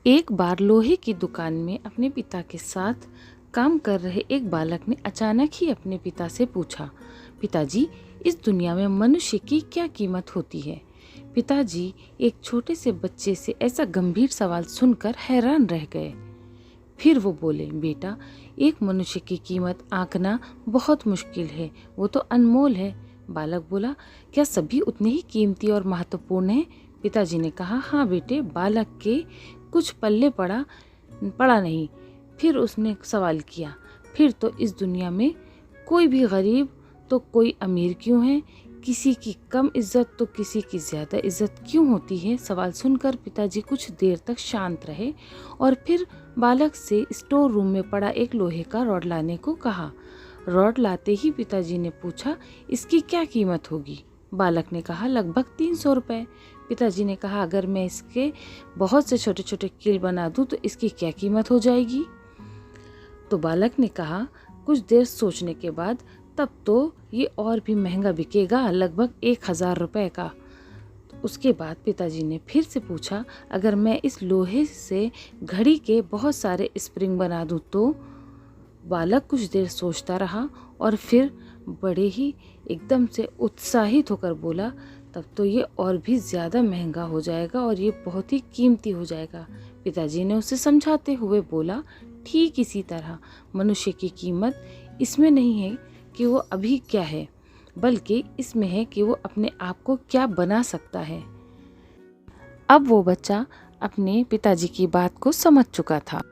एक बार लोहे की दुकान में अपने पिता के साथ काम कर रहे एक बालक ने अचानक ही अपने पिता से पूछा, पिताजी, इस दुनिया में मनुष्य की क्या कीमत होती है? पिताजी एक छोटे से बच्चे से ऐसा गंभीर सवाल सुनकर हैरान रह गए। फिर वो बोले, बेटा, एक मनुष्य की कीमत आंकना बहुत मुश्किल है, वो तो अनमोल है। बालक बोला, क्या सभी उतने ही कीमती और महत्वपूर्ण हैं? पिताजी ने कहा, हाँ बेटे। बालक के कुछ पल्ले पड़ा नहीं। फिर उसने सवाल किया, फिर तो इस दुनिया में कोई भी गरीब तो कोई अमीर क्यों है? किसी की कम इज्जत तो किसी की ज़्यादा इज्जत क्यों होती है? सवाल सुनकर पिताजी कुछ देर तक शांत रहे और फिर बालक से स्टोर रूम में पड़ा एक लोहे का रॉड लाने को कहा। रॉड लाते ही पिताजी ने पूछा, इसकी क्या कीमत होगी? बालक ने कहा, लगभग 300 रुपये। पिताजी ने कहा, अगर मैं इसके बहुत से छोटे छोटे कील बना दूं तो इसकी क्या कीमत हो जाएगी? तो बालक ने कहा कुछ देर सोचने के बाद, तब तो ये और भी महंगा बिकेगा, लगभग 1000 रुपये का। उसके बाद पिताजी ने फिर से पूछा, अगर मैं इस लोहे से घड़ी के बहुत सारे स्प्रिंग बना दूं तो? बालक कुछ देर सोचता रहा और फिर बड़े ही एकदम से उत्साहित होकर बोला, तब तो ये और भी ज़्यादा महंगा हो जाएगा और ये बहुत ही कीमती हो जाएगा। पिताजी ने उसे समझाते हुए बोला, ठीक इसी तरह मनुष्य की कीमत इसमें नहीं है कि वो अभी क्या है, बल्कि इसमें है कि वो अपने आप को क्या बना सकता है। अब वो बच्चा अपने पिताजी की बात को समझ चुका था।